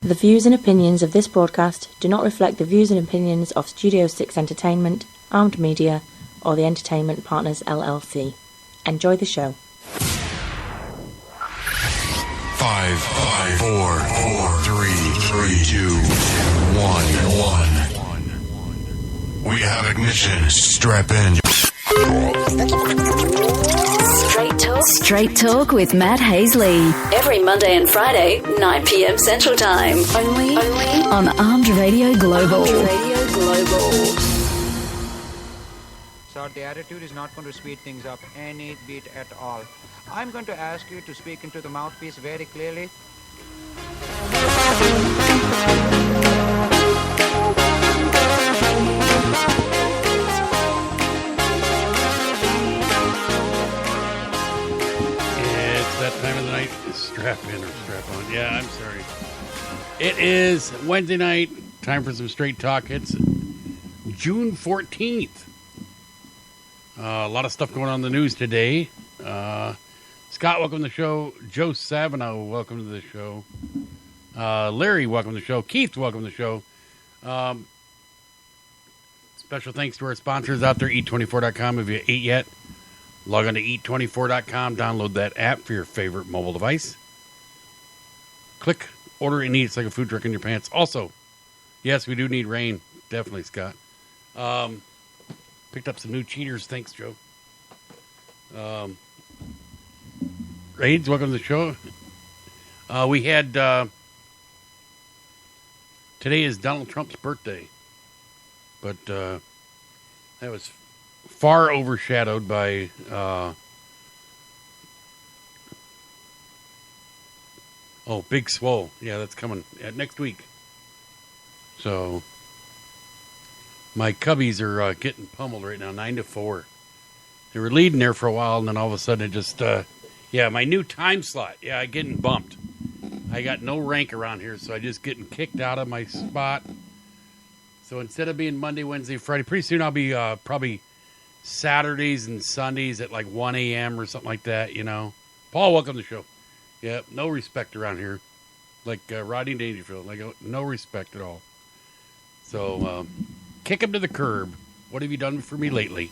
The views and opinions of this broadcast do not reflect the views and opinions of Studio 6 Entertainment, Armed Media, or the Entertainment Partners LLC. Enjoy the show. 5, 4, 3, 2, 1. We have ignition. Strap in. Straight Talk with Matt Hasley. Every Monday and Friday, 9 p.m. Central Time. Only on Armed Radio Global. So the attitude is not going to speed things up any bit at all. I'm going to ask you to speak into the mouthpiece very clearly. That time of the night, strap in or strap on. Yeah, I'm sorry. It is Wednesday night. Time for some straight talk. It's June 14th. A lot of stuff going on in the news today. Scott, welcome to the show. Joe Savino, welcome to the show. Larry, welcome to the show. Keith, welcome to the show. Special thanks to our sponsors out there, eat24.com. If you ate yet, log on to eat24.com, download that app for your favorite mobile device. Click, order, and eat. It's like a food truck in your pants. Also, yes, we do need rain. Definitely, Scott. Picked up some new cheaters. Thanks, Joe. Raids, welcome to the show. We had, today is Donald Trump's birthday. But that was far overshadowed by Big Swole. Yeah, that's coming next week. So my Cubbies are getting pummeled right now, 9-4. They were leading there for a while, and then all of a sudden it just my new time slot. Yeah, I getting bumped. I got no rank around here, so I just getting kicked out of my spot. So instead of being Monday, Wednesday, Friday, pretty soon I'll be probably Saturdays and Sundays at like 1 a.m. or something like that, you know. Paul, welcome to the show. Yeah, no respect around here. Like Rodney Dangerfield. Like, no respect at all. So, kick him to the curb. What have you done for me lately?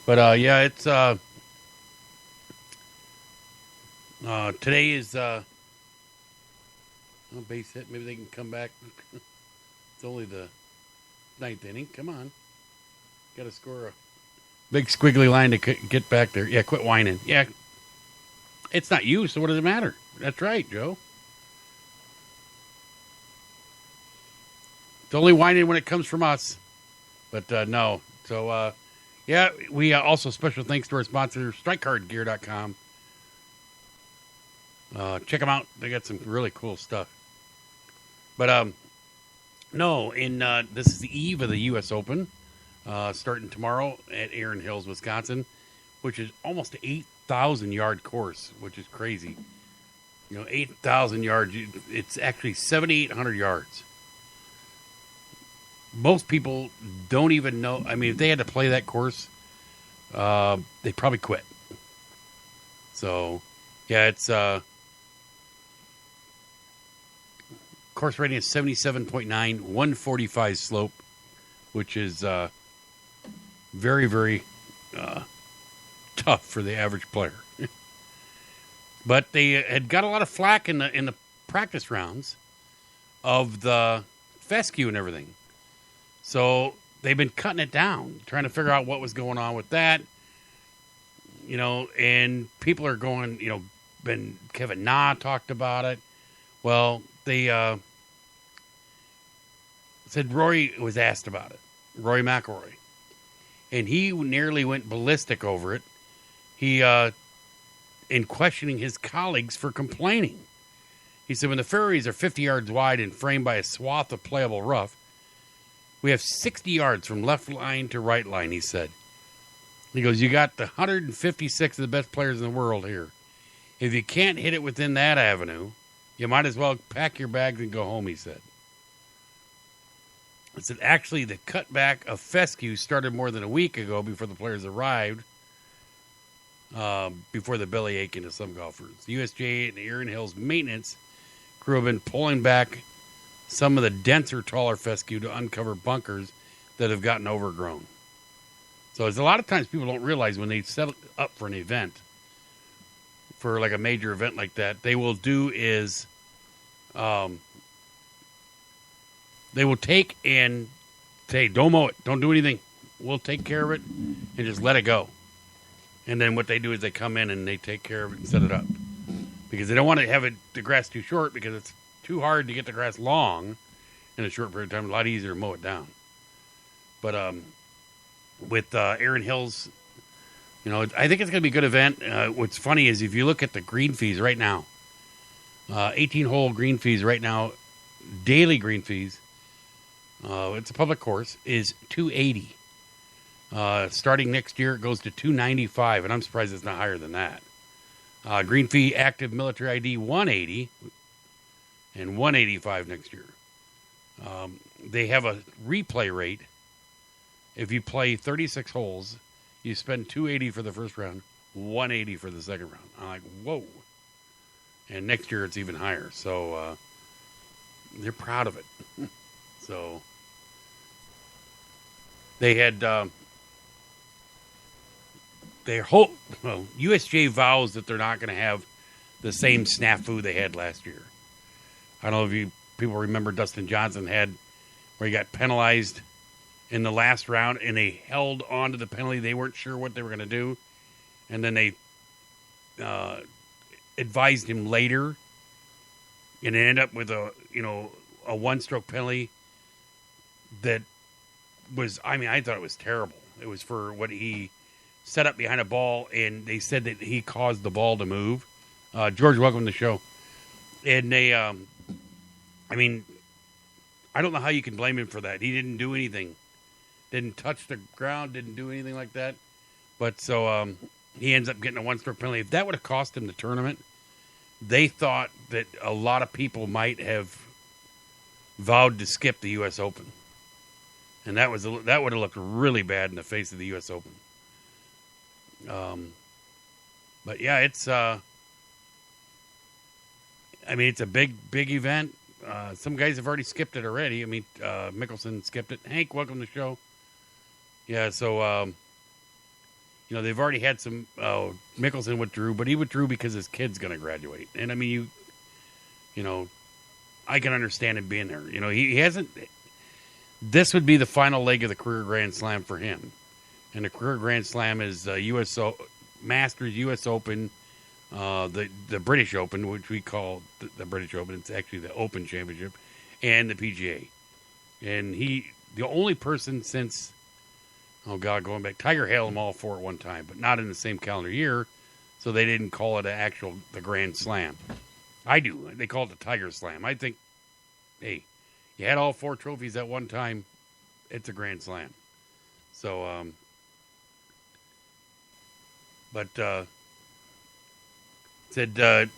But, it's... today is... base hit. Maybe they can come back. It's only the 9th inning. Come on. Got to score a big squiggly line to get back there. Yeah, quit whining. Yeah. It's not you, so what does it matter? That's right, Joe. It's only whining when it comes from us. But, no. So, we also special thanks to our sponsor, StrikeCardGear.com. Check them out. They got some really cool stuff. But, this is the eve of the U.S. Open. Starting tomorrow at Erin Hills, Wisconsin, which is almost an 8,000-yard course, which is crazy. 8,000 yards. It's actually 7,800 yards. Most people don't even know. I mean, if they had to play that course, they'd probably quit. So, yeah, it's... course rating is 77.9, 145 slope, which is... very, very tough for the average player. But they had got a lot of flack in the practice rounds of the fescue and everything. So they've been cutting it down, trying to figure out what was going on with that. And people are going, Kevin Na talked about it. Well, they said Rory was asked about it, Rory McIlroy. And he nearly went ballistic over it. He, in questioning his colleagues for complaining. He said, when the fairways are 50 yards wide and framed by a swath of playable rough, we have 60 yards from left line to right line, he said. He goes, you got the 156 of the best players in the world here. If you can't hit it within that avenue, you might as well pack your bags and go home, he said. It said, actually, the cutback of fescue started more than a week ago before the players arrived, before the belly ache into some golfers. The USGA and Erin Hills maintenance crew have been pulling back some of the denser, taller fescue to uncover bunkers that have gotten overgrown. So there's a lot of times people don't realize when they set up for an event, for like a major event like that, they will do is they will take and say, don't mow it, don't do anything. We'll take care of it and just let it go. And then what they do is they come in and they take care of it and set it up. Because they don't want to have the grass too short because it's too hard to get the grass long in a short period of time. A lot easier to mow it down. But with Erin Hills, I think it's going to be a good event. What's funny is if you look at the green fees right now, 18-hole green fees right now, daily green fees, it's a public course, is $280. Starting next year, it goes to $295, and I'm surprised it's not higher than that. Green fee active military ID $180 and $185 next year. They have a replay rate. If you play 36 holes, you spend $280 for the first round, $180 for the second round. I'm like, whoa. And next year it's even higher. So they're proud of it. So they had USJ vows that they're not going to have the same snafu they had last year. I don't know if people remember Dustin Johnson had where he got penalized in the last round and they held on to the penalty. They weren't sure what they were going to do. And then they advised him later and it ended up with a one-stroke penalty that was, I thought it was terrible. It was for what he set up behind a ball, and they said that he caused the ball to move. George, welcome to the show. And they, I don't know how you can blame him for that. He didn't do anything. Didn't touch the ground, didn't do anything like that. But so he ends up getting a one-stroke penalty. If that would have cost him the tournament, they thought that a lot of people might have vowed to skip the U.S. Open. And that would have looked really bad in the face of the U.S. Open. But yeah, it's it's a big event. Some guys have already skipped it already. Mickelson skipped it. Hank, welcome to the show. Yeah, so they've already had some. Mickelson withdrew, but he withdrew because his kid's going to graduate. And I can understand him being there. He hasn't. This would be the final leg of the career Grand Slam for him. And the career Grand Slam is U.S. Masters, U.S. Open, the British Open, which we call the British Open. It's actually the Open Championship, and the PGA. And the only person since, going back, Tiger hailed them all four at one time, but not in the same calendar year, so they didn't call it the Grand Slam. I do. They call it the Tiger Slam. I think, hey, you had all four trophies at one time, it's a Grand Slam. So, said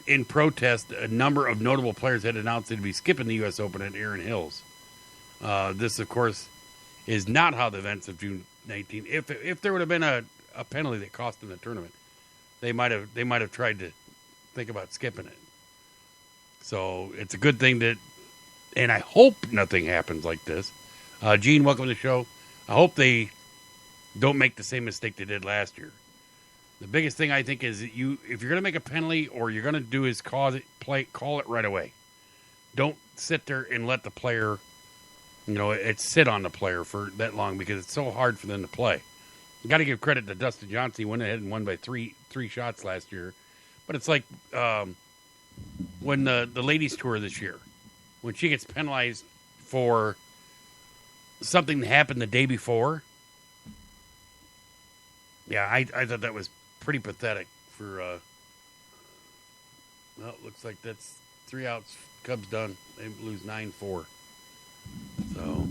in protest, a number of notable players had announced they'd be skipping the U.S. Open at Erin Hills. This, of course, is not how the events of June 19. If there would have been a penalty that cost them the tournament, they might have tried to think about skipping it. So it's a good thing and I hope nothing happens like this. Gene, welcome to the show. I hope they don't make the same mistake they did last year. The biggest thing I think is that if you're going to make a penalty, or you're going to do is call it right away. Don't sit there and let the player, sit on the player for that long because it's so hard for them to play. You got to give credit to Dustin Johnson. He went ahead and won by three shots last year. But it's like when the ladies tour this year, when she gets penalized for something that happened the day before. Yeah, I thought that was pretty pathetic for, it looks like that's 3 outs. Cubs done. They lose 9-4. So,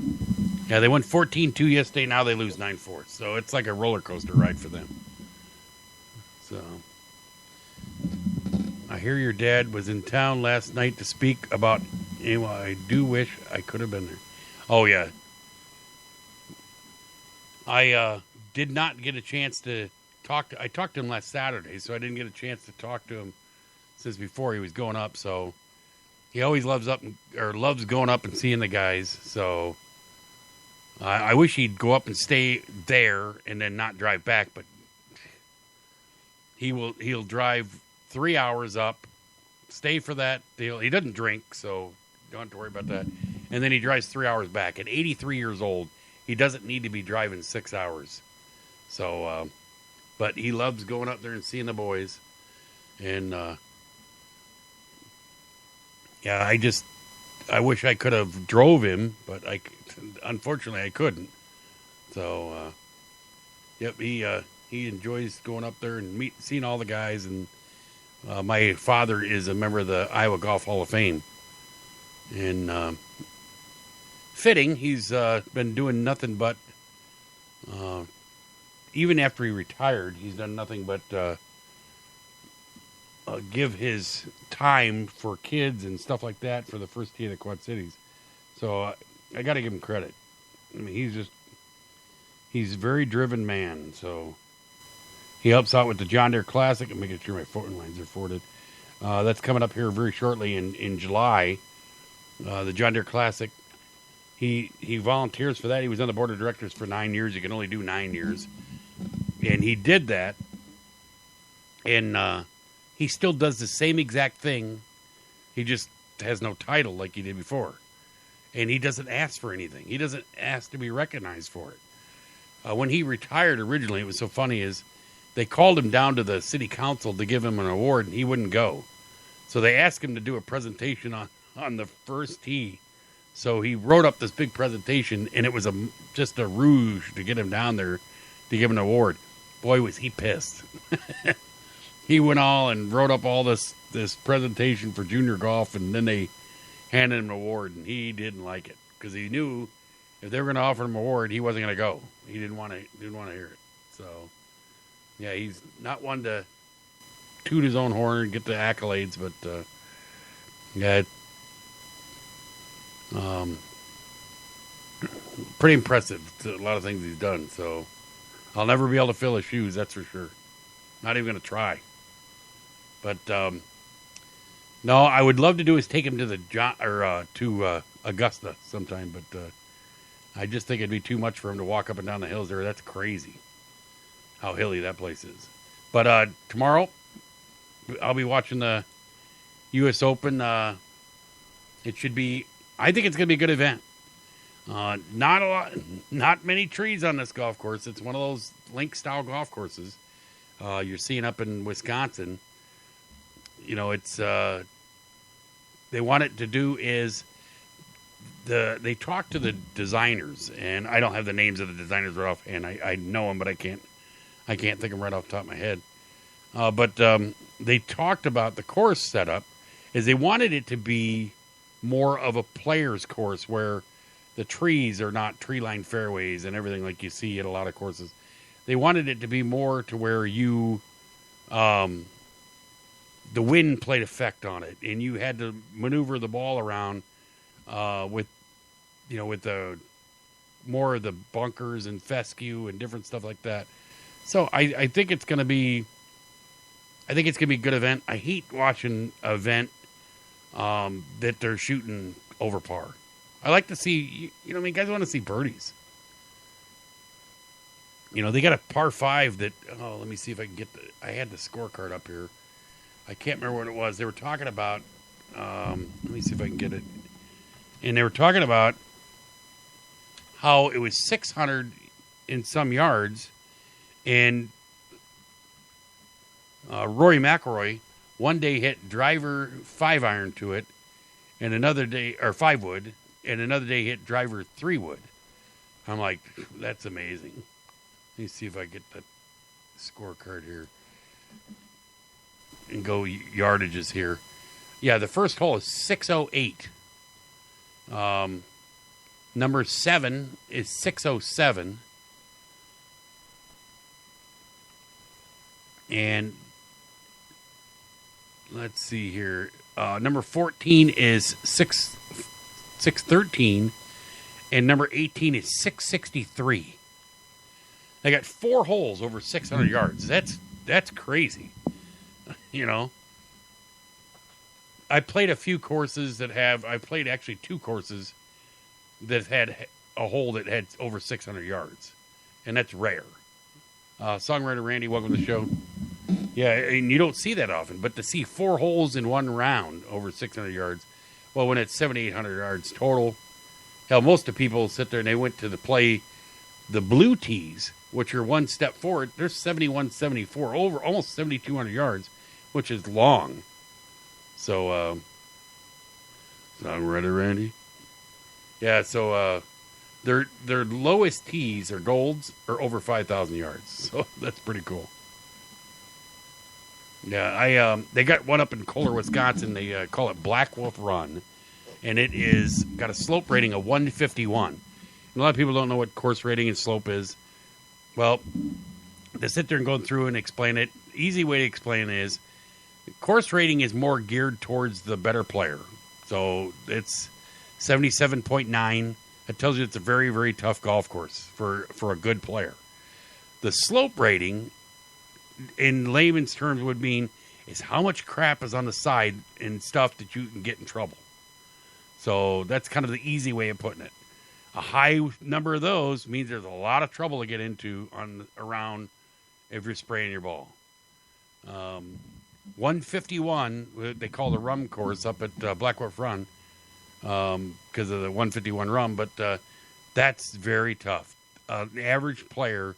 yeah, they won 14-2 yesterday. Now they lose 9-4. So it's like a roller coaster ride for them. So, I hear your dad was in town last night to speak about, I do wish I could have been there. Oh, yeah. I did not get a chance to I talked to him last Saturday, so I didn't get a chance to talk to him since before he was going up. So he always loves going up and seeing the guys. So I wish he'd go up and stay there and then not drive back. But he'll drive 3 hours up, stay for that deal. He doesn't drink, so don't have to worry about that. And then he drives 3 hours back. At 83 years old, he doesn't need to be driving 6 hours. So, but he loves going up there and seeing the boys. And, yeah, I wish I could have drove him, but unfortunately I couldn't. So, yep, he enjoys going up there and seeing all the guys. And my father is a member of the Iowa Golf Hall of Fame. And fitting, he's been doing nothing but, even after he retired, he's done nothing but give his time for kids and stuff like that for the first tee of the Quad Cities. So I got to give him credit. I mean, he's a very driven man. So he helps out with the John Deere Classic. I'm making sure my phone lines are forwarded. That's coming up here very shortly in July. The John Deere Classic. He volunteers for that. He was on the board of directors for 9 years. You can only do 9 years. And he did that. And he still does the same exact thing. He just has no title like he did before. And he doesn't ask for anything. He doesn't ask to be recognized for it. When he retired originally, it was so funny is they called him down to the city council to give him an award, and he wouldn't go. So they asked him to do a presentation on the first tee. So he wrote up this big presentation, and it was just a rouge to get him down there to give him an award. Boy, was he pissed. He went and wrote up all this presentation for junior golf, and then they handed him an award, and he didn't like it because he knew if they were going to offer him an award, he wasn't going to go. He didn't want to hear it. So, yeah, he's not one to toot his own horn and get the accolades, but yeah, pretty impressive. A lot of things he's done. So I'll never be able to fill his shoes, that's for sure. Not even going to try. But no, I would love to do is take him to to Augusta sometime. But I just think it'd be too much for him to walk up and down the hills there. That's crazy, how hilly that place is. But tomorrow, I'll be watching the U.S. Open. It should be. I think it's going to be a good event. Not many trees on this golf course. It's one of those link-style golf courses you're seeing up in Wisconsin. You know, it's they want it to do is they talk to the designers, and I don't have the names of the designers right off, and I know them, but I can't think of them right off the top of my head. But they talked about the course setup is they wanted it to be more of a player's course where the trees are not tree-lined fairways and everything like you see at a lot of courses. They wanted it to be more to where you, the wind played effect on it, and you had to maneuver the ball around with the more of the bunkers and fescue and different stuff like that. So I think it's going to be, a good event. I hate watching an event that they're shooting over par. I like to see, guys want to see birdies. They got a par 5 that, let me see if I can I had the scorecard up here. I can't remember what it was. They were talking about, let me see if I can get it. And they were talking about how it was 600 in some yards, and Rory McIlroy one day hit driver 5-iron to it, and another day, or 5 wood, and another day hit driver 3 wood. I'm like, that's amazing. Let me see if I get the scorecard here and go yardages here. Yeah, the first hole is 608. Number 7 is 607. And let's see here. Number 14 is 613. And number 18 is 663. They got 4 holes over 600 yards. That's crazy. I played a few courses I played actually 2 courses that had a hole that had over 600 yards, and that's rare. Songwriter Randy, welcome to the show. Yeah, and you don't see that often, but to see 4 holes in one round over 600 yards, well, when it's 7,800 yards total, hell, most of the people sit there and they went to play the blue tees, which are one step forward. They're 71, 74, over almost 7,200 yards, which is long. So, Songwriter Randy. Yeah, so their lowest tees or golds are over 5,000 yards. So that's pretty cool. Yeah, they got one up in Kohler, Wisconsin. They call it Black Wolf Run, and it is got a slope rating of 151. And a lot of people don't know what course rating and slope is. Well, to sit there and go through and explain it, easy way to explain it is course rating is more geared towards the better player. So it's 77.9. It tells you it's a very, very tough golf course for a good player. The slope rating, in layman's terms, would mean is how much crap is on the side and stuff that you can get in trouble. So that's kind of the easy way of putting it. A high number of those means there's a lot of trouble to get into around if you're spraying your ball. 151, they call the rum course up at Black Wolf Run because of the 151 rum, but that's very tough. The average player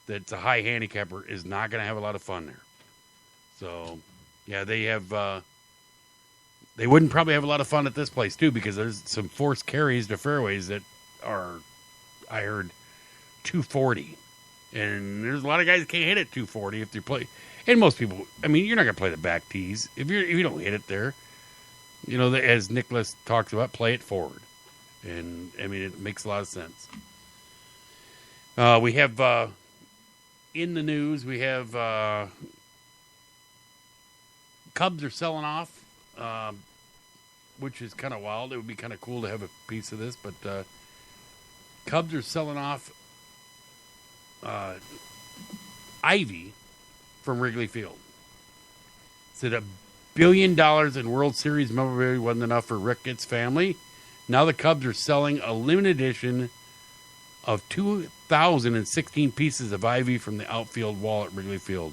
that's a high handicapper is not going to have a lot of fun there. So, yeah, they wouldn't probably have a lot of fun at this place, too, because there's some forced carries to fairways that are, I heard, 240. And there's a lot of guys that can't hit it 240 if they play. And most people, I mean, you're not going to play the back tees. If you don't hit it there, you know, as Nicholas talks about, play it forward. And, I mean, it makes a lot of sense. We have... in the news, we have Cubs are selling off, which is kind of wild. It would be kind of cool to have a piece of this, but Cubs are selling off Ivy from Wrigley Field. Said $1 billion in World Series memorabilia wasn't enough for Ricketts' family. Now the Cubs are selling a limited edition of 2,016 pieces of ivy from the outfield wall at Wrigley Field.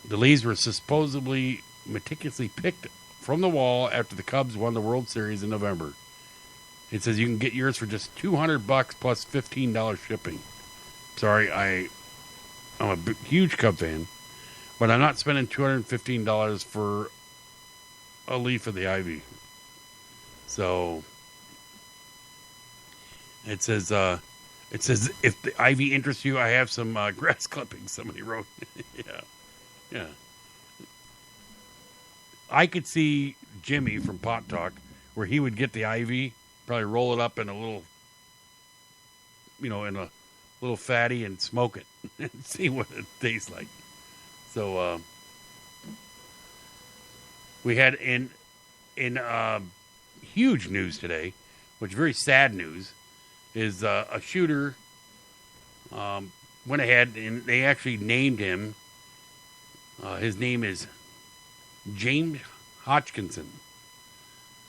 The leaves were supposedly meticulously picked from the wall after the Cubs won the World Series in November. It says you can get yours for just $200 plus $15 shipping. Sorry, I'm a huge Cub fan, but I'm not spending $215 for a leaf of the ivy. So... It says if the ivy interests you, I have some grass clippings. Somebody wrote. Yeah. I could see Jimmy from Pot Talk where he would get the ivy, probably roll it up in a little, in a little fatty and smoke it and see what it tastes like. So we had in huge news today, which is very sad news. Is a shooter went ahead and they actually named him. His name is James Hodgkinson.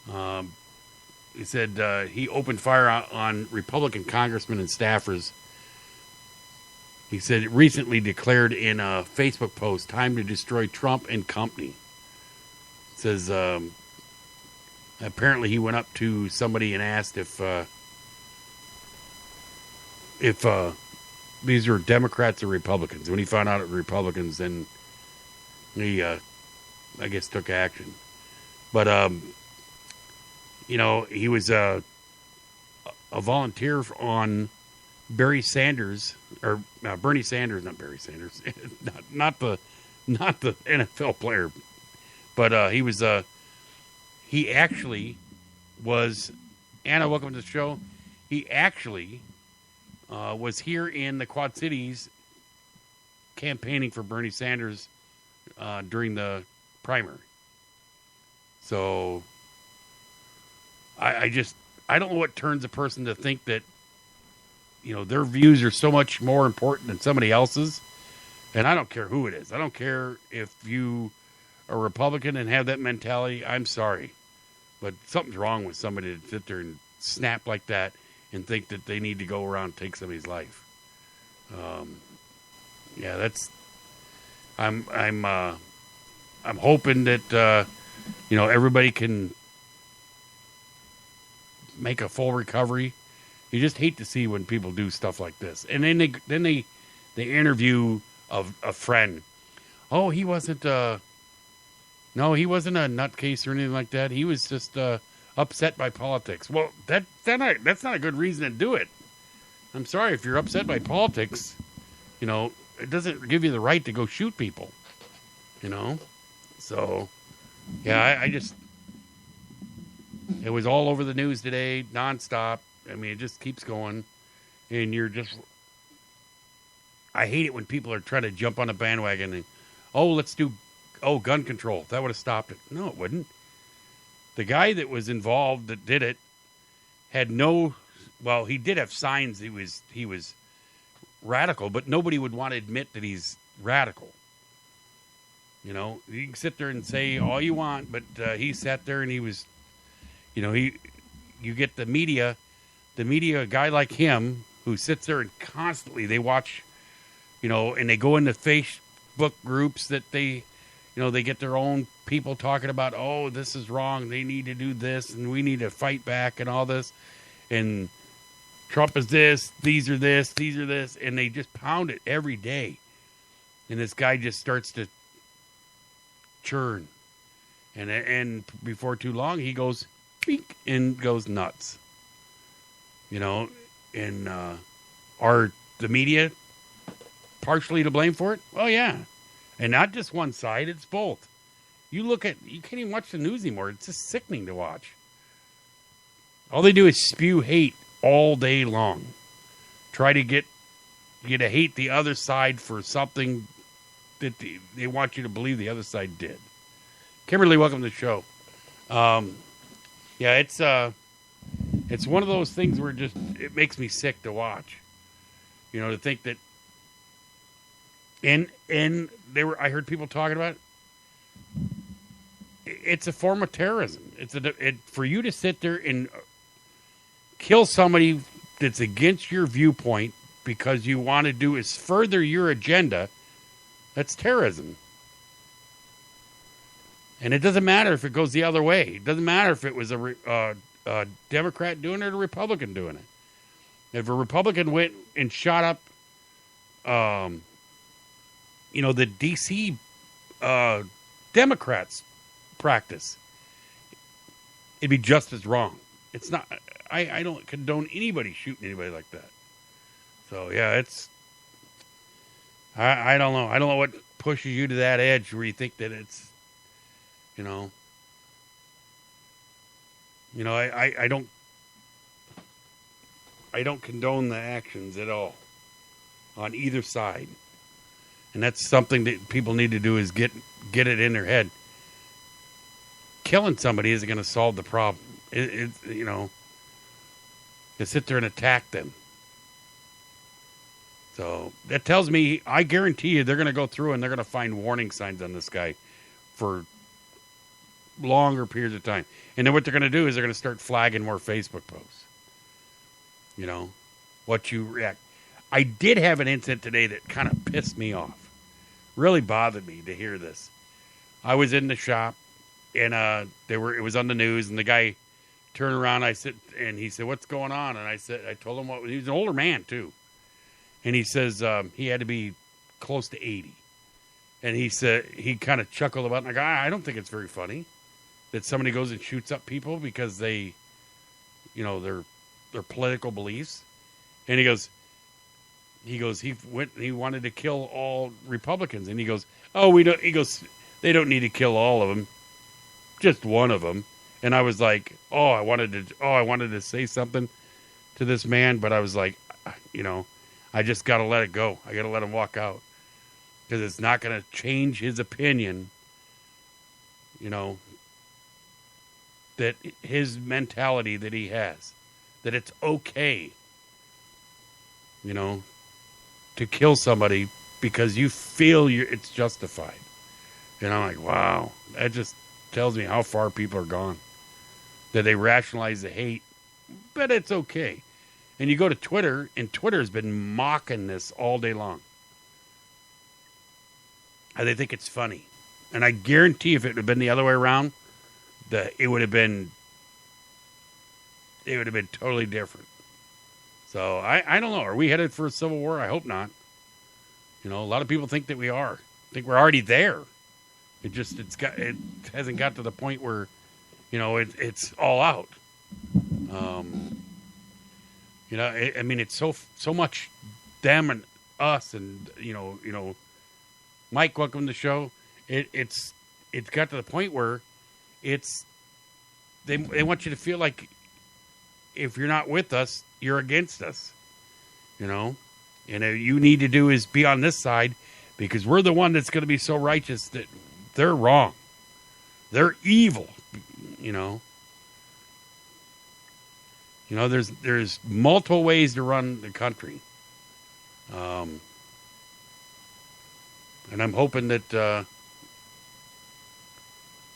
He said he opened fire on Republican congressmen and staffers. He said it recently declared in a Facebook post, time to destroy Trump and company. It says apparently he went up to somebody and asked if these were Democrats or Republicans. When he found out it were Republicans, then he, I guess, took action. But, he was a volunteer on Bernie Sanders, not Bernie Sanders, not the NFL player, but he actually was, Anna, welcome to the show. He actually was here in the Quad Cities campaigning for Bernie Sanders during the primary. So I don't know what turns a person to think that, their views are so much more important than somebody else's. And I don't care who it is. I don't care if you a Republican and have that mentality, I'm sorry. But something's wrong with somebody to sit there and snap like that and think that they need to go around and take somebody's life. Yeah, that's. I'm hoping that everybody can make a full recovery. You just hate to see when people do stuff like this, and then they interview a friend. Oh, he wasn't. No, he wasn't a nutcase or anything like that. He was just upset by politics. Well, that's not a good reason to do it. I'm sorry if you're upset by politics. It doesn't give you the right to go shoot people. So yeah, it was all over the news today, nonstop. I mean, it just keeps going, and I hate it when people are trying to jump on a bandwagon and, let's do gun control. That would have stopped it. No, it wouldn't. The guy that was involved that did it had he did have signs he was radical, but nobody would want to admit that he's radical. You can sit there and say all you want, but he sat there and he was, you get the media, a guy like him who sits there and constantly they watch, and they go into Facebook groups that they get their own people talking about, this is wrong. They need to do this and we need to fight back and all this. And Trump is this, these are this. And they just pound it every day. And this guy just starts to churn. And before too long, he goes, beep, and goes nuts. And are the media partially to blame for it? Oh, yeah. And not just one side, it's both. You can't even watch the news anymore. It's just sickening to watch. All they do is spew hate all day long. Try to get you to hate the other side for something that they want you to believe the other side did. Kimberly, welcome to the show. Yeah, it's one of those things where it makes me sick to watch. To think that, and I heard people talking about it. It's a form of terrorism. For you to sit there and kill somebody that's against your viewpoint because you want to do is further your agenda. That's terrorism. And it doesn't matter if it goes the other way. It doesn't matter if it was a Democrat doing it or a Republican doing it. If a Republican went and shot up, the D.C. Democrats practice, it'd be just as wrong. It's not. I don't condone anybody shooting anybody like that. So yeah, I don't know. I don't know what pushes you to that edge where you think that it's, I don't condone the actions at all on either side. And that's something that people need to do is get it in their head. Killing somebody isn't going to solve the problem. To sit there and attack them. So that tells me, I guarantee you, they're going to go through and they're going to find warning signs on this guy for longer periods of time. And then what they're going to do is they're going to start flagging more Facebook posts. What you react. I did have an incident today that kind of pissed me off. Really bothered me to hear this. I was in the shop and it was on the news, and the guy turned around. I said, and he said, "What's going on?" And I told him he was an older man too. And he says he had to be close to 80. And he said, he kind of chuckled about it. And I go, I don't think it's very funny that somebody goes and shoots up people because they, their political beliefs. And he wanted to kill all Republicans. And he goes, they don't need to kill all of them, just one of them. And I was like, I wanted to say something to this man, but I was like, I just got to let it go. I got to let him walk out because it's not going to change his opinion, that his mentality that he has, that it's okay, to kill somebody because you feel it's justified. And I'm like, wow, that just tells me how far people are gone. That they rationalize the hate, but it's okay. And you go to Twitter, and Twitter's been mocking this all day long. And they think it's funny. And I guarantee if it had been the other way around, it would have been totally different. So I don't know. Are we headed for a civil war? I hope not. You know, a lot of people think that we are. I think we're already there. It hasn't got to the point where, you know, it's all out. You know, I mean, it's so much them and us, and you know, Mike, welcome to the show. It's got to the point where they want you to feel like if you're not with us, you're against us. You know, and you need to do is be on this side because we're the one that's going to be so righteous that they're wrong, they're evil. You know. You know, there's multiple ways to run the country, and I'm hoping that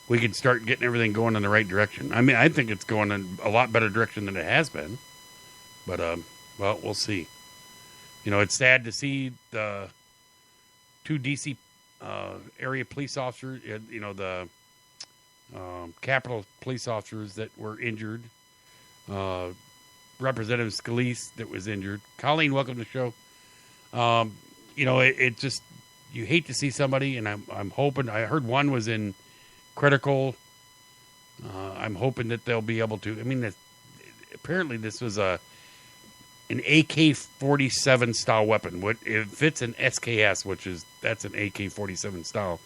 we can start getting everything going in the right direction. I mean, I think it's going in a lot better direction than it has been, but well, we'll see. You know, it's sad to see the 2 D.C. Area police officers, you know, the Capitol police officers that were injured. Representative Scalise that was injured. Colleen, welcome to the show. You know, it just, you hate to see somebody, and I'm hoping, I heard one was in critical. I'm hoping that they'll be able to, I mean, apparently this was an AK-47 style weapon. If it's an SKS, that's an AK-47 style,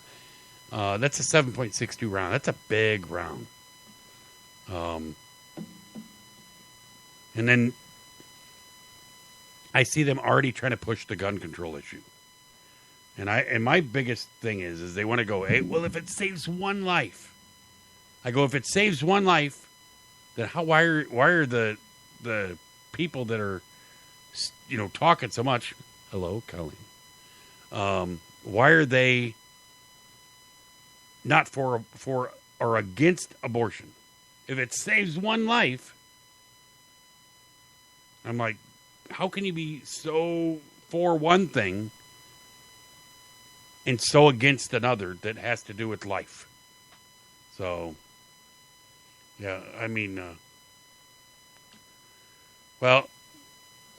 that's a 7.62 round. That's a big round. And then I see them already trying to push the gun control issue. And my biggest thing is they want to go, hey, well, if it saves one life. I go, if it saves one life, then why are the people that are, you know, talking so much, hello, Colleen, why are they not for or against abortion? If it saves one life, I'm like, how can you be so for one thing and so against another that has to do with life? So, yeah, I mean, well,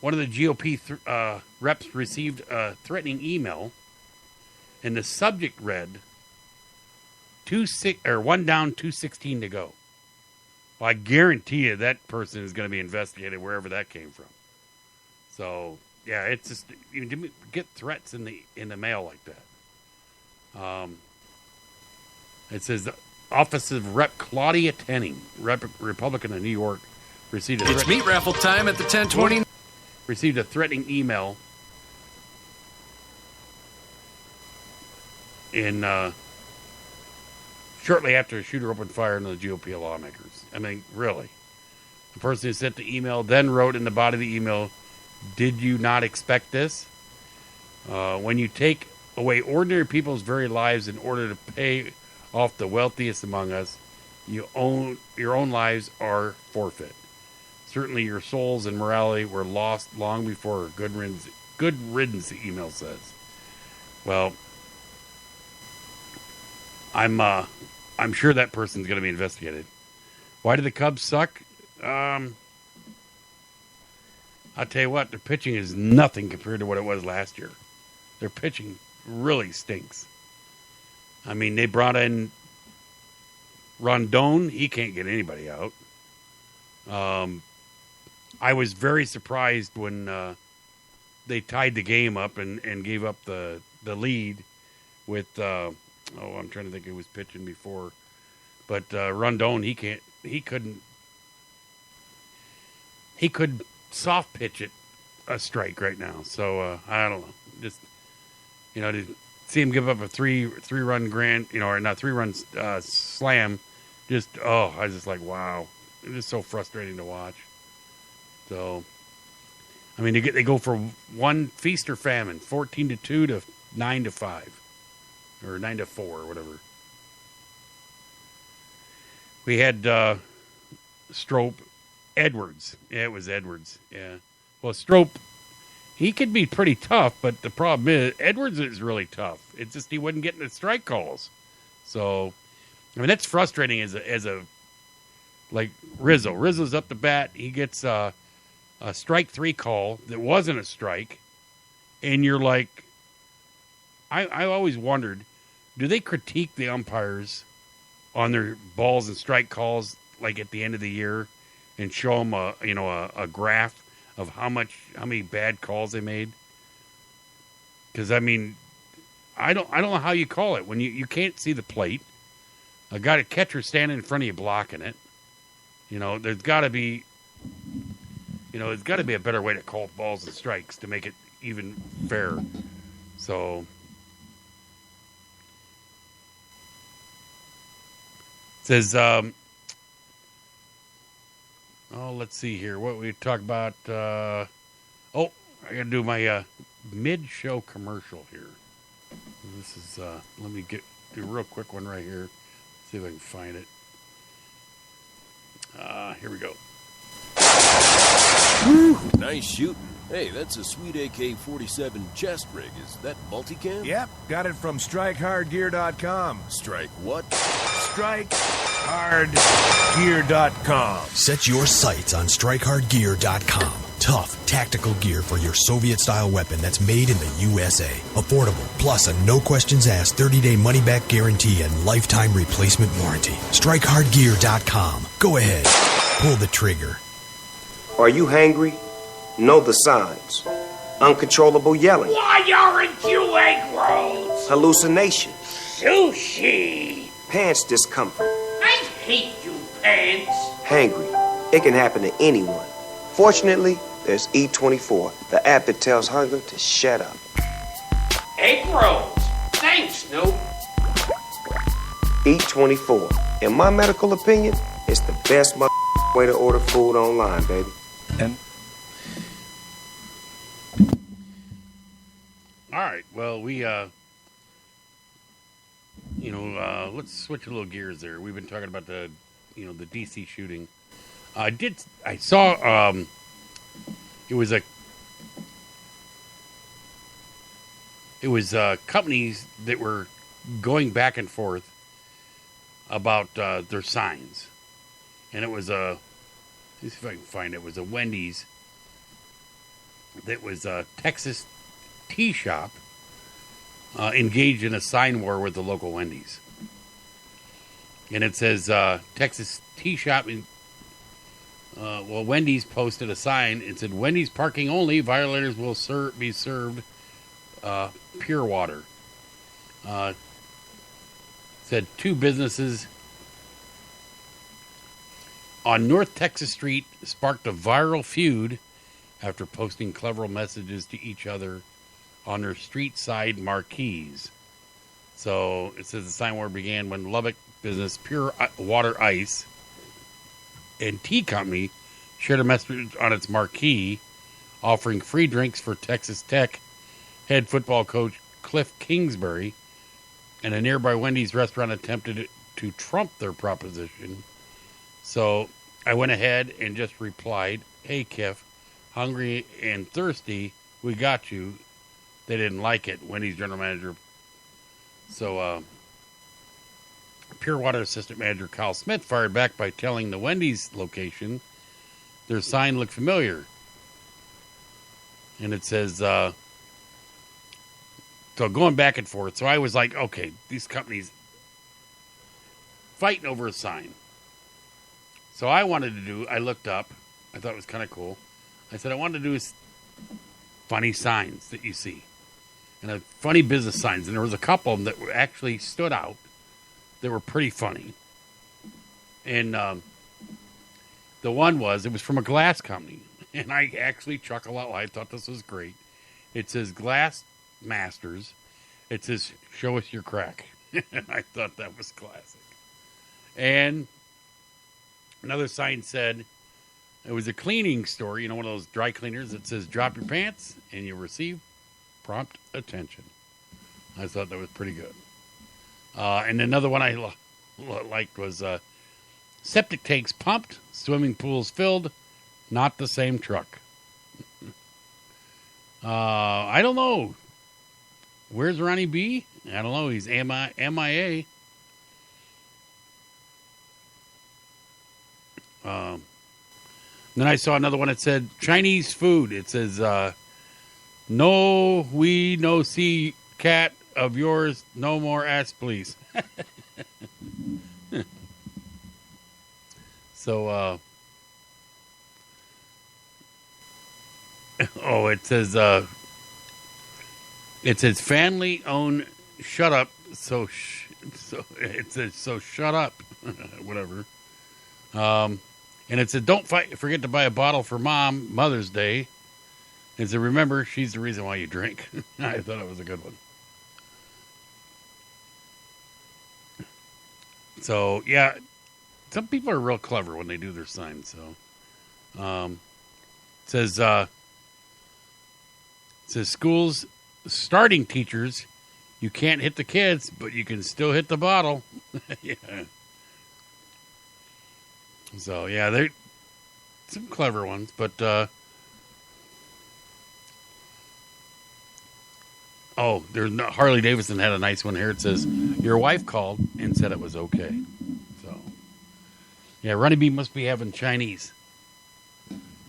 one of the GOP reps received a threatening email, and the subject read, 1 down, 216 to go. Well, I guarantee you that person is going to be investigated wherever that came from. So, yeah, it's just, you get threats in the mail like that. It says, Office of Rep. Claudia Tenning, Republican of New York, received a It's meat raffle time at the 10:20. Received a threatening email shortly after a shooter opened fire on the GOP lawmakers. I mean, really. The person who sent the email then wrote in the body of the email, "Did you not expect this? When you take away ordinary people's very lives in order to pay off the wealthiest among us, your own lives are forfeit. Certainly your souls and morality were lost long before good riddance, the email says." Well, I'm sure that person's going to be investigated. Why do the Cubs suck? I'll tell you what, their pitching is nothing compared to what it was last year. Their pitching really stinks. I mean, they brought in Rondon. He can't get anybody out. I was very surprised when they tied the game up and gave up the lead with, I'm trying to think who was pitching before. But Rondon, he couldn't soft pitch it a strike right now. So I don't know. Just, you know, to see him give up a three-run grand, you know, or not three-run slam, just, I was just like, wow. It was so frustrating to watch. So, I mean, they go from one feast or famine, 14-2 to 9-5, or 9-4, or whatever. We had Strope, Edwards. Yeah, it was Edwards. Yeah. Well, Strope, he could be pretty tough, but the problem is Edwards is really tough. It's just he wasn't getting the strike calls. So, I mean, that's frustrating as a like Rizzo. Rizzo's up the bat. He gets a strike 3 call that wasn't a strike. And you're like, I always wondered, do they critique the umpires on their balls and strike calls like at the end of the year and show them a graph of how many bad calls they made? Because I mean, I don't know how you call it when you can't see the plate. A catcher standing in front of you blocking it. There's got to be a better way to call balls and strikes to make it even fair. So it says, let's see here. What we talk about? I got to do my mid-show commercial here. This is let me do a real quick one right here. See if I can find it. Here we go. Woo, nice shooting. Hey, that's a sweet AK-47 chest rig. Is that multicam? Yep, got it from StrikeHardGear.com. Strike what? StrikeHardGear.com. Set your sights on StrikeHardGear.com. Tough, tactical gear for your Soviet-style weapon that's made in the USA. Affordable, plus a no-questions-asked 30-day money-back guarantee and lifetime replacement warranty. StrikeHardGear.com. Go ahead, pull the trigger. Are you hangry? Know the signs. Uncontrollable yelling. Why aren't you egg rolls? Hallucination. Sushi. Pants discomfort. I hate you, pants. Hangry. It can happen to anyone. Fortunately, there's E24, the app that tells hunger to shut up. Egg rolls. Thanks, Snoop. E24. In my medical opinion, it's the best way to order food online, baby. And all right. Well, we let's switch a little gears there. We've been talking about the DC shooting. I saw it was companies that were going back and forth about their signs, and it was let me see if I can find it. It was a Wendy's that was a Texas tea shop engaged in a sign war with the local Wendy's. And it says Texas tea shop. Wendy's posted a sign. It said, "Wendy's parking only. Violators will be served pure water." Said 2 businesses on North Texas Street sparked a viral feud after posting clever messages to each other on their street side marquees. So it says the sign war began when Lubbock business Pure Water Ice and Tea Company shared a message on its marquee offering free drinks for Texas Tech head football coach Cliff Kingsbury, and a nearby Wendy's restaurant attempted to trump their proposition. So I went ahead and just replied, "Hey, Kiff, hungry and thirsty, we got you." They didn't like it, Wendy's general manager. So Pure Water assistant manager Kyle Smith fired back by telling the Wendy's location their sign looked familiar. And it says, so going back and forth. So I was like, okay, these companies fighting over a sign. So I looked up. I thought it was kind of cool. I said, I wanted to do funny signs that you see. And funny business signs. And there was a couple of them that actually stood out. They were pretty funny. And the one was, it was from a glass company. And I actually chuckled out loud. I thought this was great. It says, Glass Masters. It says, show us your crack. And I thought that was classic. And another sign said, it was a cleaning store, one of those dry cleaners that says, drop your pants and you'll receive prompt attention. I thought that was pretty good. And another one I liked was, Septic tanks pumped, swimming pools filled, not the same truck. I don't know. Where's Ronnie B? I don't know. He's MIA. Then I saw another one that said Chinese food. It says, no, we no see cat of yours, no more ass, please. So, it says family owned. Shut up. So it says so. Shut up. Whatever. And it said don't forget to buy a bottle for Mom Mother's Day. And so remember, she's the reason why you drink. I thought it was a good one. So yeah, some people are real clever when they do their signs. So it says schools starting teachers, you can't hit the kids, but you can still hit the bottle. Yeah. So yeah, they're some clever ones, but there's no, Harley Davidson had a nice one here. It says your wife called and said it was okay. So yeah, Ronnie B must be having Chinese.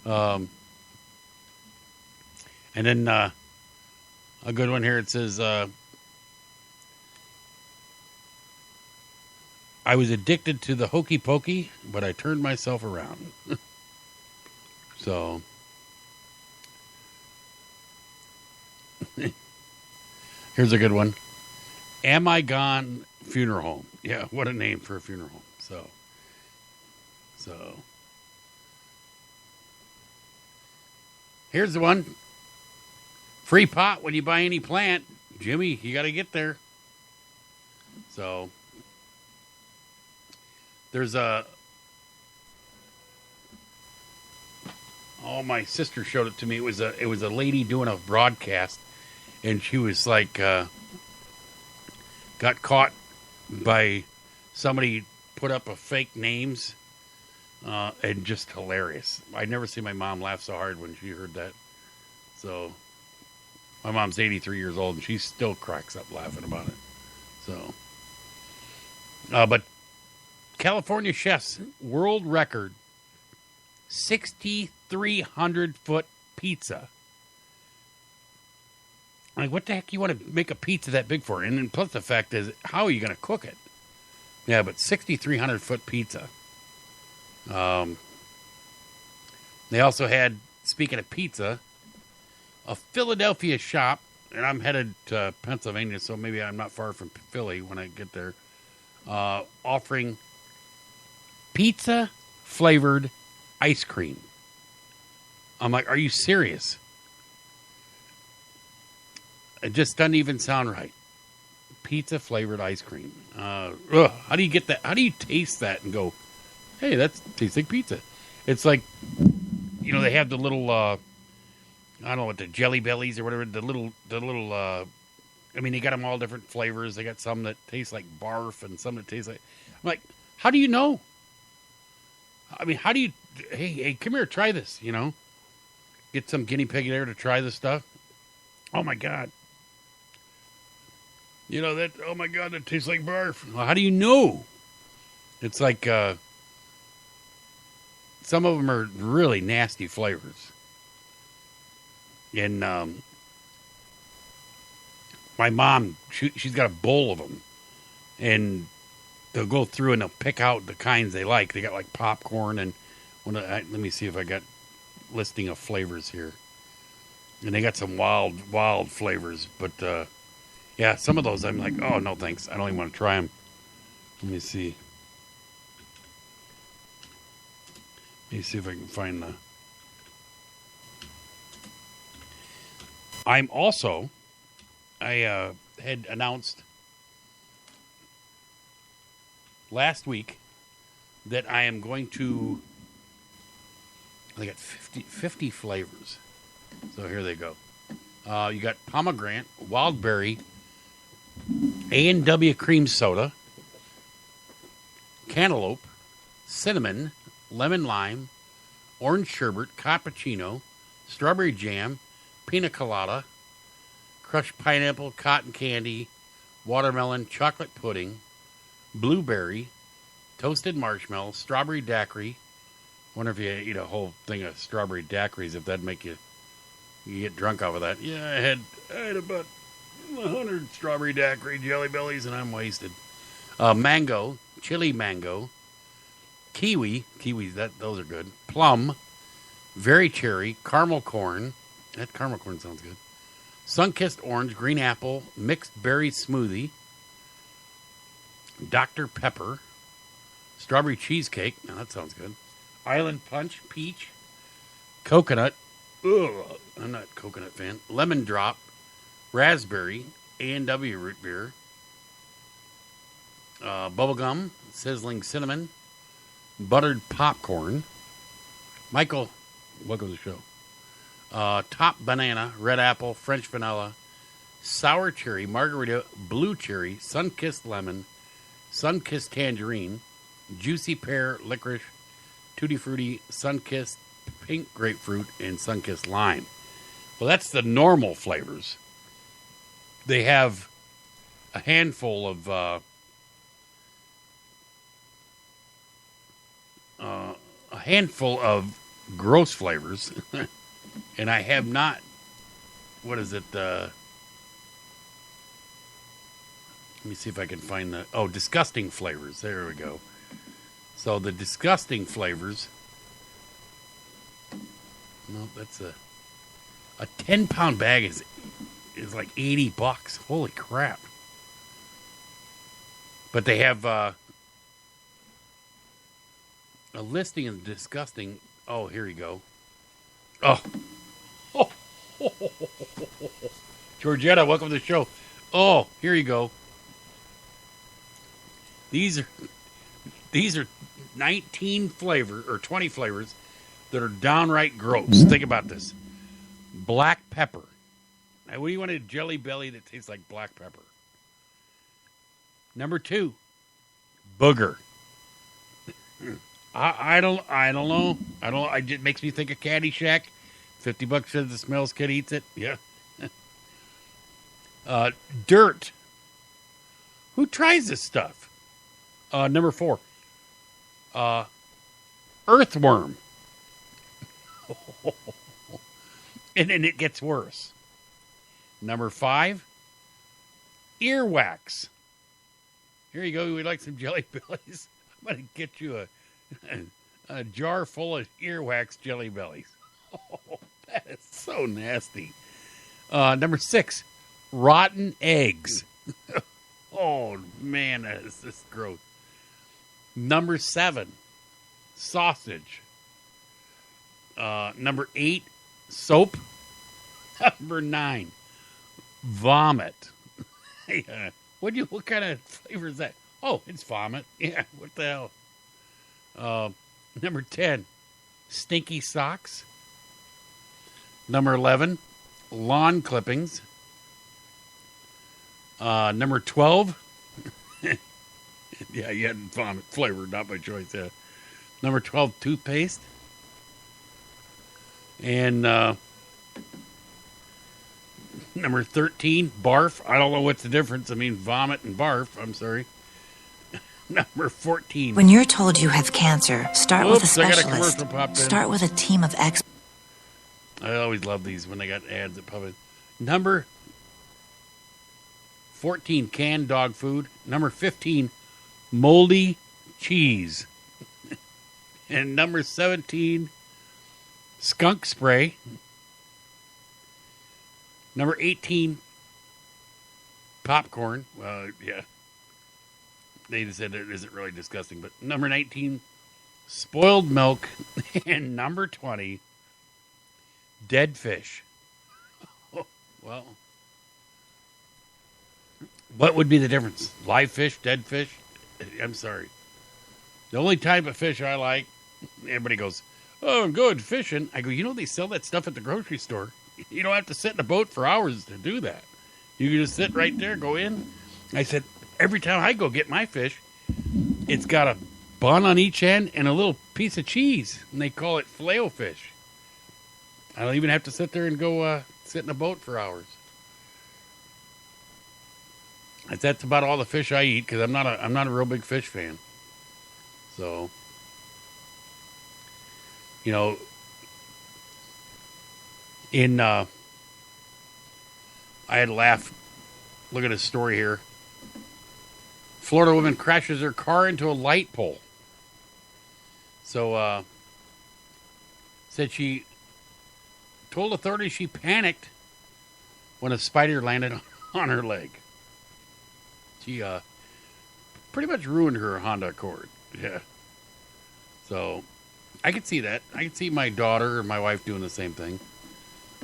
And then a good one here. It says I was addicted to the hokey pokey, but I turned myself around. So here's a good one. Am I Gone Funeral Home? Yeah, what a name for a funeral home. So here's the one. Free pot when you buy any plant. Jimmy, you got to get there. So there's my sister showed it to me. It was a lady doing a broadcast, and she was like, got caught by somebody put up a fake names, and just hilarious. I'd never seen my mom laugh so hard when she heard that. So my mom's 83 years old, and she still cracks up laughing about it. So, but California chefs world record 6,300-foot pizza. Like, what the heck you want to make a pizza that big for? And then plus the fact is, how are you going to cook it? Yeah, but 6,300-foot pizza. They also had, speaking of pizza, a Philadelphia shop, and I'm headed to Pennsylvania, so maybe I'm not far from Philly when I get there, offering pizza-flavored ice cream. I'm like, are you serious? It just doesn't even sound right. Pizza-flavored ice cream. How do you get that? How do you taste that and go, hey, that tastes like pizza? It's like, they have the little, I don't know what, the Jelly Bellies or whatever, the little, they got them all different flavors. They got some that taste like barf and some that taste like, I'm like, how do you know? I mean, how do you, hey, come here, try this, Get some guinea pig there to try this stuff. Oh, my God. Oh, my God, that tastes like barf. Well, how do you know? It's like, some of them are really nasty flavors. And my mom, she's got a bowl of them. And they'll go through and they'll pick out the kinds they like. They got like popcorn and let me see if I got listing of flavors here. And they got some wild flavors. But yeah, some of those I'm like, oh, no thanks. I don't even want to try them. Let me see. Let me see if I can find the... I had announced last week that I am going to, I got 50 flavors. So here they go. You got pomegranate, wild berry, A&W cream soda, cantaloupe, cinnamon, lemon lime, orange sherbet, cappuccino, strawberry jam, pina colada, crushed pineapple, cotton candy, watermelon, chocolate pudding, blueberry, toasted marshmallow, strawberry daiquiri. Wonder if you eat a whole thing of strawberry daiquiris, if that'd make you get drunk off of that. Yeah, I had about 100 strawberry daiquiri Jelly Bellies, and I'm wasted. Mango, chili mango, kiwis, those are good. Plum, very cherry, caramel corn. That caramel corn sounds good. Sun-kissed orange, green apple, mixed berry smoothie, Dr. Pepper, strawberry cheesecake. Now that sounds good. Island punch, peach, coconut. Ugh, I'm not a coconut fan. Lemon drop, raspberry, A&W root beer, bubblegum, sizzling cinnamon, buttered popcorn. Michael, welcome to the show. Top banana, red apple, French vanilla, sour cherry, margarita, blue cherry, sun-kissed lemon, sun-kissed tangerine, juicy pear, licorice, tutti frutti, sun-kissed pink grapefruit, and sun-kissed lime. Well, that's the normal flavors. They have a handful of gross flavors, and I have not. What is it? Let me see if I can find the. Oh, disgusting flavors. There we go. So the disgusting flavors. No, that's a 10-pound bag is like $80. Holy crap! But they have a listing of disgusting. Oh, here you go. Oh. Georgetta, welcome to the show. Oh, here you go. These are 19 flavor or 20 flavors that are downright gross. Think about this. Black pepper. Now, what do you want, a Jelly Belly that tastes like black pepper? Number 2, booger. I don't know. It makes me think of Caddyshack. $50 says the smells kid eats it. Yeah. Dirt. Who tries this stuff? Number 4. Earthworm. And then it gets worse. Number 5. Earwax. Here you go. We'd like some Jelly Bellies. I'm going to get you a jar full of earwax Jelly Bellies. Oh, that is so nasty. Number 6, rotten eggs. Oh, man, that is just gross. Number 7, sausage. Number 8, soap. Number 9, vomit. What kind of flavor is that? Oh, it's vomit. Yeah, what the hell? Number 10, stinky socks. Number 11, lawn clippings. Number 12, yeah, you had vomit flavor, not by choice. Yeah. Number 12, toothpaste. And number 13, barf. I don't know what's the difference. I mean, vomit and barf. I'm sorry. Number 14. When you're told you have cancer, start with a specialist. I got a commercial popped in. Start with a team of experts. I always love these when they got ads that pop in. Number 14, canned dog food. Number 15, moldy cheese. And number 17, skunk spray. Number 18, popcorn. Well, yeah. They just said it isn't really disgusting. But number 19, spoiled milk. And number 20, dead fish. Well, what would be the difference? Live fish, dead fish? I'm sorry. The only type of fish I like, everybody goes, oh, good, fishing. I go, they sell that stuff at the grocery store. You don't have to sit in a boat for hours to do that. You can just sit right there, go in. I said, every time I go get my fish, it's got a bun on each end and a little piece of cheese, and they call it filet-o-fish. I don't even have to sit there and go sit in a boat for hours. That's about all the fish I eat because I'm not a real big fish fan. So, you know, I had to laugh. Look at this story here. Florida woman crashes her car into a light pole. So, said she told authorities she panicked when a spider landed on her leg. She pretty much ruined her Honda Accord. Yeah. So, I could see that. I could see my daughter or my wife doing the same thing.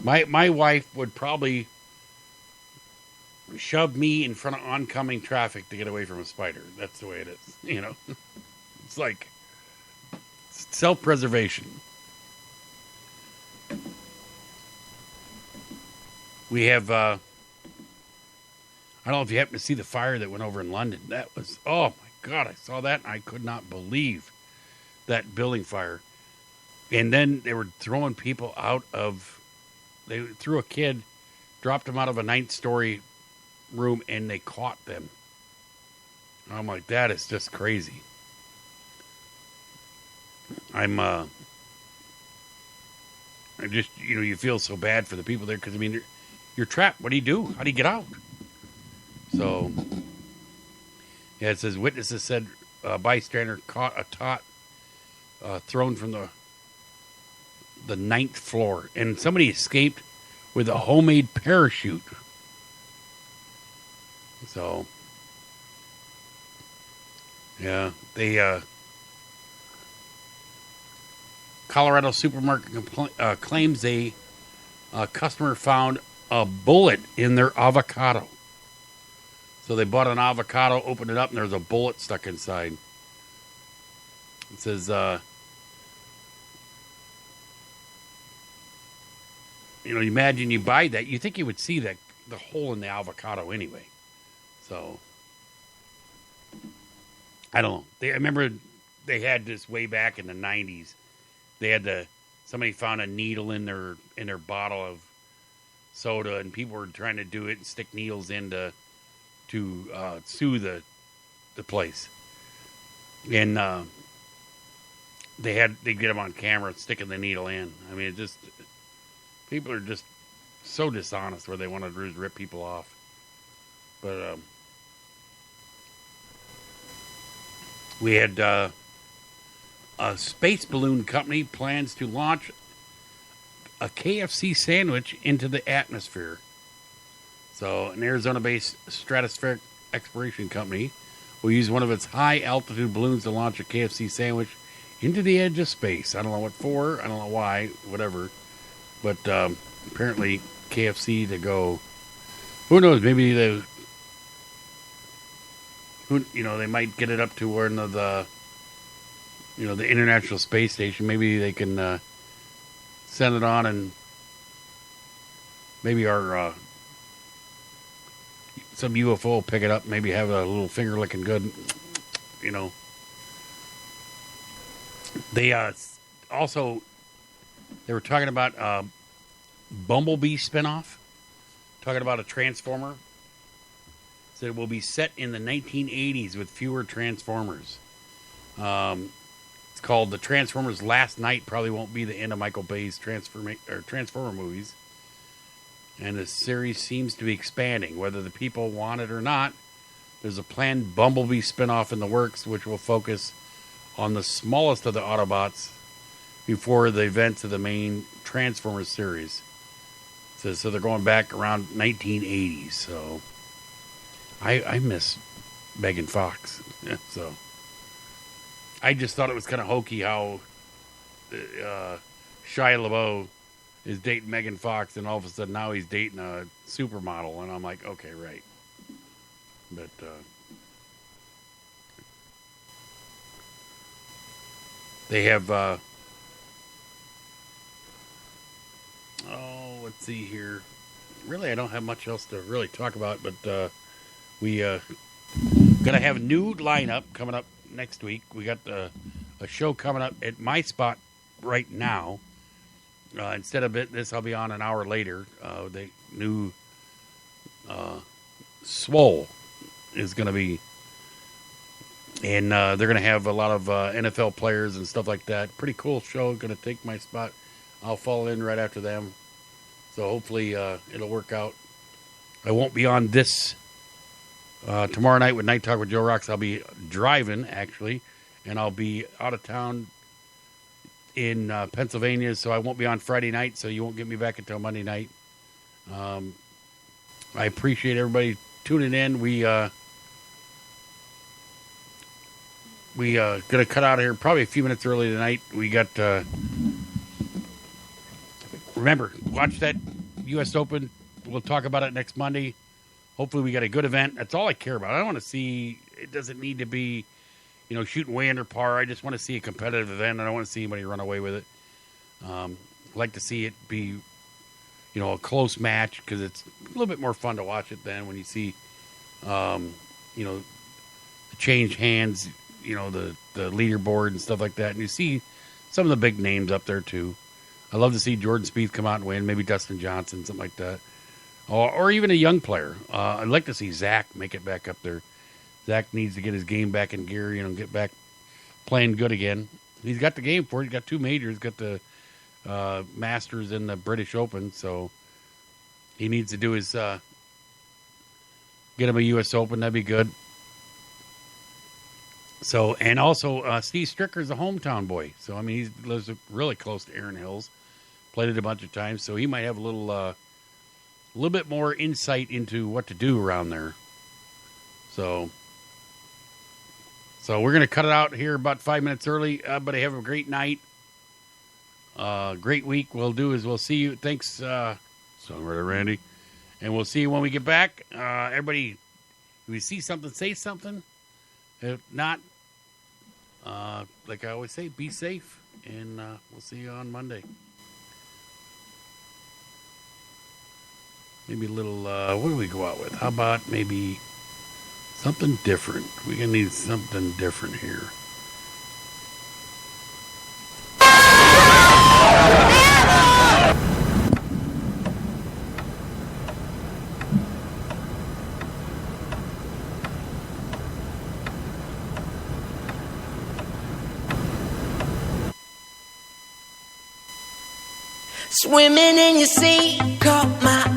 My wife would probably shove me in front of oncoming traffic to get away from a spider. That's the way it is, you know. It's like self-preservation. We have, I don't know if you happen to see the fire that went over in London. That was, oh my God, I saw that and I could not believe that building fire. And then they were throwing people out of, they threw a kid, dropped him out of a 9th story room, and they caught them. I'm like, that is just crazy. I just, you know, you feel so bad for the people there because, I mean, you're trapped. What do you do? How do you get out? So, yeah, it says witnesses said a bystander caught a tot thrown from the 9th floor, and somebody escaped with a homemade parachute. So, yeah, they, Colorado supermarket claims a customer found a bullet in their avocado. So they bought an avocado, opened it up, and there's a bullet stuck inside. It says, you know, imagine you buy that. You think you would see that the hole in the avocado anyway. So, I don't know. I remember they had this way back in the 90s. They had somebody found a needle in their bottle of soda, and people were trying to do it and stick needles in to sue the place. And they get them on camera sticking the needle in. I mean, it just, people are just so dishonest where they want to just rip people off. But we had a space balloon company plans to launch a KFC sandwich into the atmosphere. So, an Arizona-based stratospheric exploration company will use one of its high-altitude balloons to launch a KFC sandwich into the edge of space. I don't know what for. I don't know why. Whatever. But apparently, KFC to go. Who knows? Maybe they might get it up to where the International Space Station. Maybe they can send it on, and maybe our some UFO will pick it up. Maybe have a little finger licking good. You know. They also they were talking about Bumblebee spinoff. Talking about a Transformer. Said it will be set in the 1980s with fewer Transformers. It's called The Transformers Last Night. Probably won't be the end of Michael Bay's Transformer movies. And the series seems to be expanding. Whether the people want it or not, there's a planned Bumblebee spinoff in the works, which will focus on the smallest of the Autobots before the events of the main Transformers series. So they're going back around 1980s. So I miss Megan Fox. So I just thought it was kind of hokey how Shia LaBeouf is dating Megan Fox, and all of a sudden now he's dating a supermodel, and I'm like, okay, right. But they have let's see here. Really, I don't have much else to really talk about, but we gonna have a new lineup coming up next week. We got a show coming up at my spot right now. Instead of this, I'll be on an hour later. The new Swole is going to be, and they're going to have a lot of NFL players and stuff like that. Pretty cool show. Going to take my spot. I'll fall in right after them. So hopefully it'll work out. I won't be on this tomorrow night with Night Talk with Joe Rocks. I'll be driving, actually, and I'll be out of town in Pennsylvania, so I won't be on Friday night, so you won't get me back until Monday night. I appreciate everybody tuning in. We going to cut out of here probably a few minutes early tonight. We got, remember, watch that U.S. Open. We'll talk about it next Monday. Hopefully we got a good event. That's all I care about. I don't want to see, it doesn't need to be, shooting way under par. I just want to see a competitive event. I don't want to see anybody run away with it. I'd like to see it be, a close match because it's a little bit more fun to watch it than when you see, change hands, the leaderboard and stuff like that. And you see some of the big names up there too. I love to see Jordan Spieth come out and win, maybe Dustin Johnson, something like that. Or even a young player. I'd like to see Zach make it back up there. Zach needs to get his game back in gear, get back playing good again. He's got the game for it. He's got 2 majors, got the Masters and the British Open, so he needs to do his get him a U.S. Open. That'd be good. So, and also Steve Stricker's a hometown boy, so he lives really close to Erin Hills. Played it a bunch of times, so he might have a little bit more insight into what to do around there. So we're going to cut it out here about 5 minutes early. But have a great night. Great week. We'll see you. Thanks, Songwriter Randy. And we'll see you when we get back. Everybody, if you see something, say something. If not, like I always say, be safe. And we'll see you on Monday. Maybe a little, what do we go out with? How about maybe something different? We're going to need something different here. Swimming in your sea, caught my